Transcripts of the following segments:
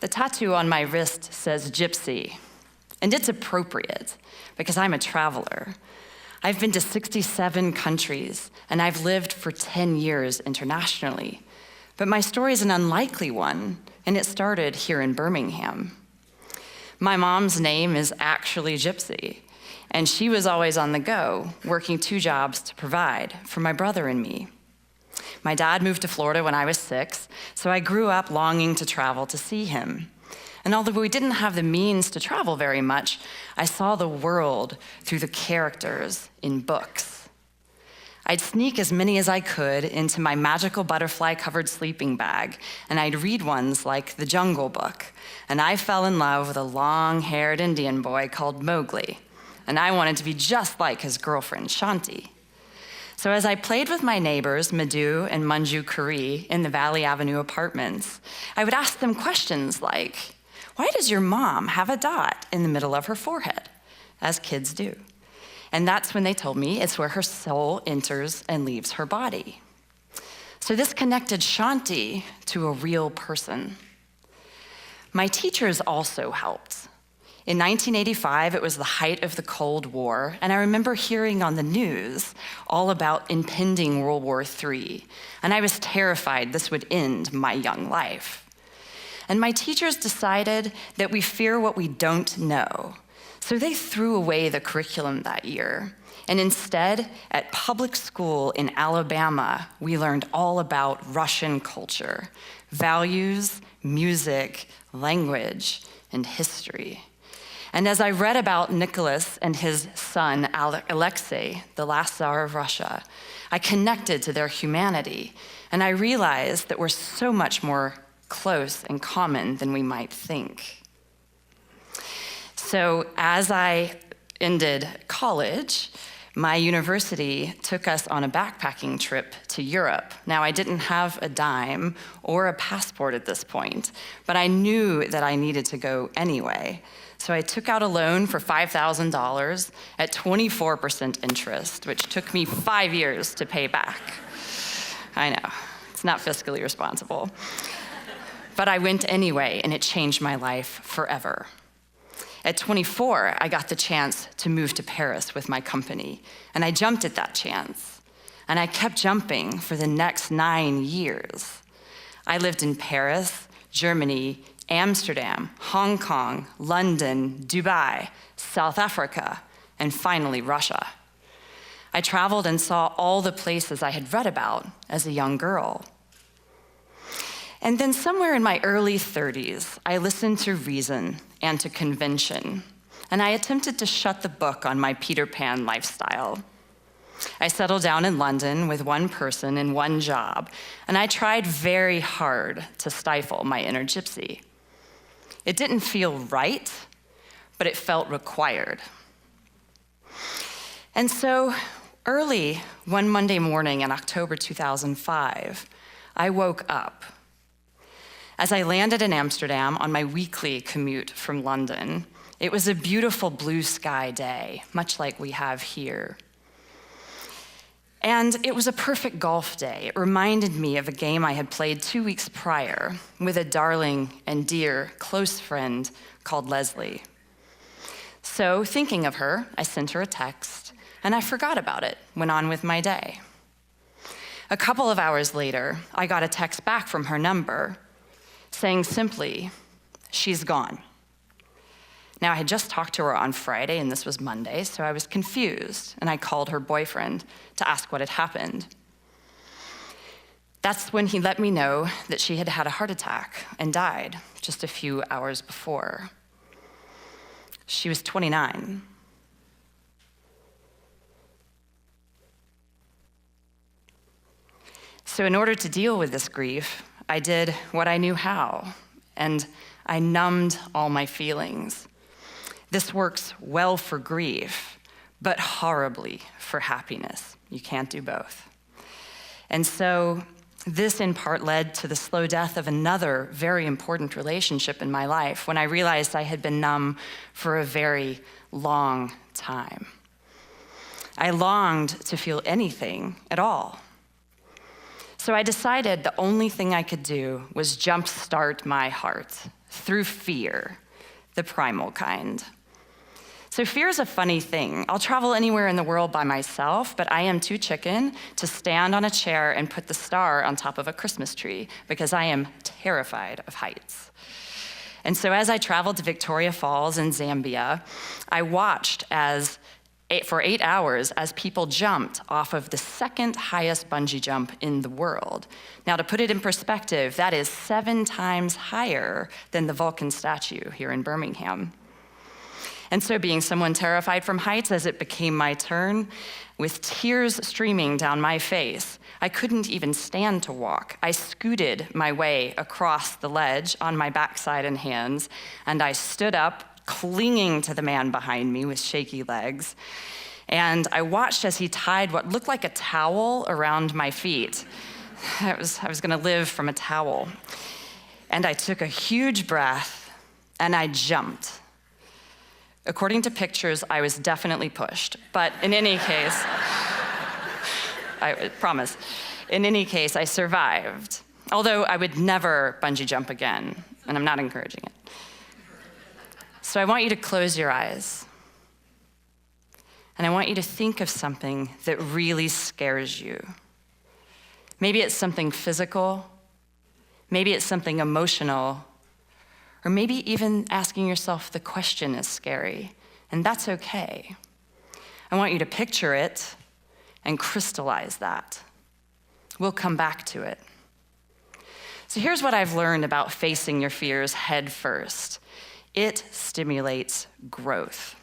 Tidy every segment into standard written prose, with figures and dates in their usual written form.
The tattoo on my wrist says gypsy, and it's appropriate because I'm a traveler. I've been to 67 countries, and I've lived for 10 years internationally. But my story is an unlikely one, and it started here in Birmingham. My mom's name is actually Gypsy, and she was always on the go, working 2 jobs to provide for my brother and me. My dad moved to Florida when I was 6, so I grew up longing to travel to see him. And although we didn't have the means to travel very much, I saw the world through the characters in books. I'd sneak as many as I could into my magical butterfly-covered sleeping bag, and I'd read ones like The Jungle Book, and I fell in love with a long-haired Indian boy called Mowgli, and I wanted to be just like his girlfriend, Shanti. So as I played with my neighbors, Madhu and Manju Kari, in the Valley Avenue apartments, I would ask them questions like, why does your mom have a dot in the middle of her forehead? As kids do. And that's when they told me it's where her soul enters and leaves her body. So this connected Shanti to a real person. My teachers also helped. In 1985, it was the height of the Cold War, and I remember hearing on the news all about impending World War III, and I was terrified this would end my young life. And my teachers decided that we fear what we don't know, so they threw away the curriculum that year. And instead, at public school in Alabama, we learned all about Russian culture, values, music, language, and history. And as I read about Nicholas and his son, Alexei, the last Tsar of Russia, I connected to their humanity, and I realized that we're so much more close and common than we might think. So as I ended college, my university took us on a backpacking trip to Europe. Now, I didn't have a dime or a passport at this point, but I knew that I needed to go anyway. So I took out a loan for $5,000 at 24% interest, which took me 5 years to pay back. I know, it's not fiscally responsible. But I went anyway, and it changed my life forever. At 24, I got the chance to move to Paris with my company, and I jumped at that chance. And I kept jumping for the next 9 years. I lived in Paris, Germany, Amsterdam, Hong Kong, London, Dubai, South Africa, and finally Russia. I traveled and saw all the places I had read about as a young girl. And then somewhere in my early 30s, I listened to reason and to convention, and I attempted to shut the book on my Peter Pan lifestyle. I settled down in London with one person and one job, and I tried very hard to stifle my inner gypsy. It didn't feel right, but it felt required. And so early one Monday morning in October 2005, I woke up. As I landed in Amsterdam on my weekly commute from London, it was a beautiful blue sky day, much like we have here. And it was a perfect golf day. It reminded me of a game I had played 2 weeks prior with a darling and dear close friend called Leslie. So thinking of her, I sent her a text, and I forgot about it, went on with my day. A couple of hours later, I got a text back from her number saying simply, she's gone. Now, I had just talked to her on Friday, and this was Monday, so I was confused, and I called her boyfriend to ask what had happened. That's when he let me know that she had had a heart attack and died just a few hours before. She was 29. So in order to deal with this grief, I did what I knew how, and I numbed all my feelings. This works well for grief, but horribly for happiness. You can't do both. And so this in part led to the slow death of another very important relationship in my life when I realized I had been numb for a very long time. I longed to feel anything at all. So I decided the only thing I could do was jumpstart my heart through fear, the primal kind. So fear is a funny thing. I'll travel anywhere in the world by myself, but I am too chicken to stand on a chair and put the star on top of a Christmas tree because I am terrified of heights. And so as I traveled to Victoria Falls in Zambia, I watched for 8 hours as people jumped off of the second highest bungee jump in the world. Now, to put it in perspective, that is 7 times higher than the Vulcan statue here in Birmingham. And so being someone terrified from heights, as it became my turn, with tears streaming down my face, I couldn't even stand to walk. I scooted my way across the ledge on my backside and hands, and I stood up, clinging to the man behind me with shaky legs. And I watched as he tied what looked like a towel around my feet. I was gonna live from a towel. And I took a huge breath, and I jumped. According to pictures, I was definitely pushed. But in any case, I promise, in any case, I survived. Although I would never bungee jump again, and I'm not encouraging it. So I want you to close your eyes. And I want you to think of something that really scares you. Maybe it's something physical, maybe it's something emotional, or maybe even asking yourself the question is scary, and that's okay. I want you to picture it and crystallize that. We'll come back to it. So here's what I've learned about facing your fears head first. It stimulates growth.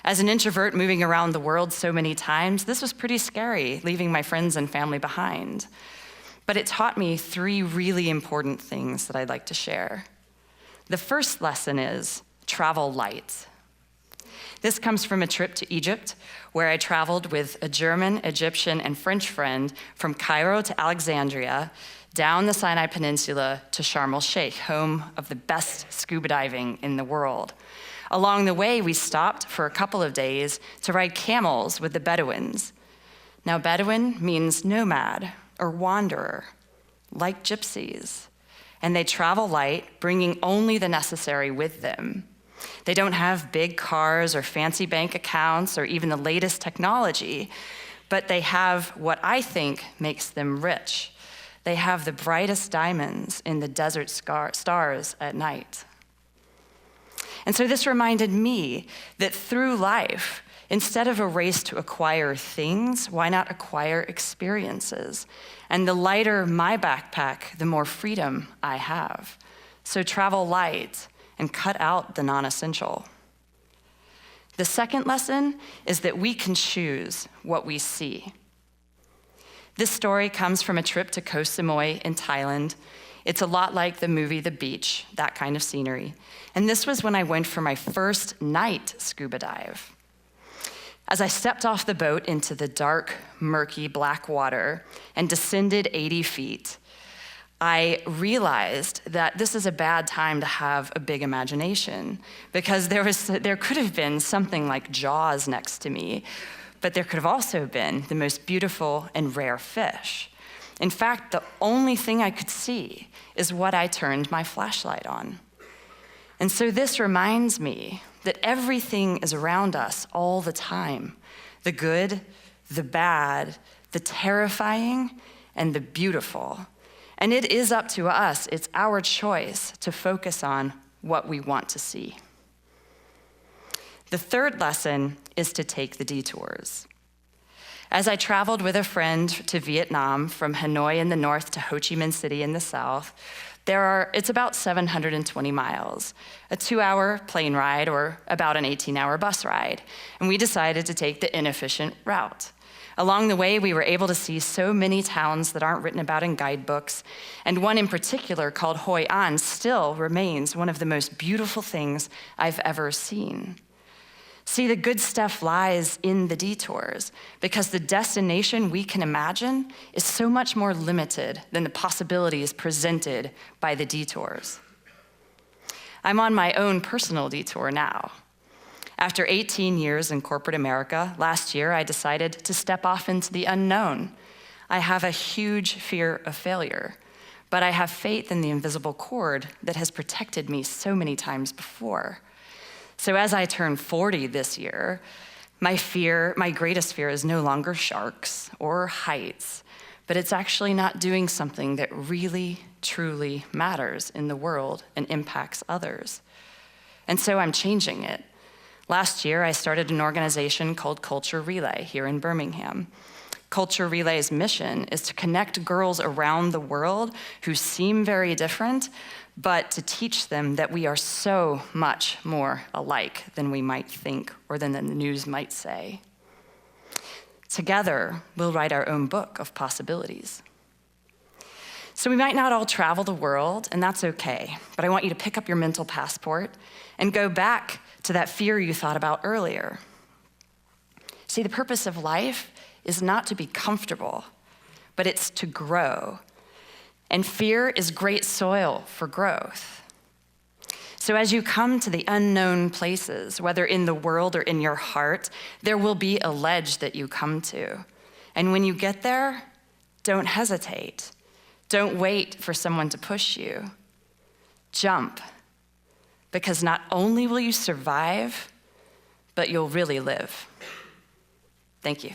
As an introvert moving around the world so many times, this was pretty scary, leaving my friends and family behind. But it taught me 3 really important things that I'd like to share. The first lesson is travel light. This comes from a trip to Egypt, where I traveled with a German, Egyptian, and French friend from Cairo to Alexandria, down the Sinai Peninsula to Sharm el-Sheikh, home of the best scuba diving in the world. Along the way, we stopped for a couple of days to ride camels with the Bedouins. Now, Bedouin means nomad or wanderer, like gypsies. And they travel light, bringing only the necessary with them. They don't have big cars or fancy bank accounts or even the latest technology, but they have what I think makes them rich. They have the brightest diamonds in the desert stars at night. And so this reminded me that through life, instead of a race to acquire things, why not acquire experiences? And the lighter my backpack, the more freedom I have. So travel light and cut out the non-essential. The second lesson is that we can choose what we see. This story comes from a trip to Koh Samui in Thailand. It's a lot like the movie The Beach, that kind of scenery. And this was when I went for my first night scuba dive. As I stepped off the boat into the dark, murky, black water and descended 80 feet, I realized that this is a bad time to have a big imagination, because there could have been something like Jaws next to me, but there could have also been the most beautiful and rare fish. In fact, the only thing I could see is what I turned my flashlight on. And so this reminds me that everything is around us all the time. The good, the bad, the terrifying, and the beautiful. And it is up to us, it's our choice to focus on what we want to see. The third lesson is to take the detours. As I traveled with a friend to Vietnam from Hanoi in the north to Ho Chi Minh City in the south, it's about 720 miles, a 2-hour plane ride or about an 18-hour bus ride. And we decided to take the inefficient route. Along the way, we were able to see so many towns that aren't written about in guidebooks, and one in particular called Hoi An still remains one of the most beautiful things I've ever seen. See, the good stuff lies in the detours, because the destination we can imagine is so much more limited than the possibilities presented by the detours. I'm on my own personal detour now. After 18 years in corporate America, last year I decided to step off into the unknown. I have a huge fear of failure, but I have faith in the invisible cord that has protected me so many times before. So as I turn 40 this year, my greatest fear is no longer sharks or heights, but it's actually not doing something that really, truly matters in the world and impacts others. And so I'm changing it. Last year, I started an organization called Culture Relay here in Birmingham. Culture Relay's mission is to connect girls around the world who seem very different, but to teach them that we are so much more alike than we might think or than the news might say. Together, we'll write our own book of possibilities. So we might not all travel the world, and that's okay, but I want you to pick up your mental passport and go back to that fear you thought about earlier. See, the purpose of life is not to be comfortable, but it's to grow. And fear is great soil for growth. So as you come to the unknown places, whether in the world or in your heart, there will be a ledge that you come to. And when you get there, don't hesitate. Don't wait for someone to push you. Jump. Because not only will you survive, but you'll really live. Thank you.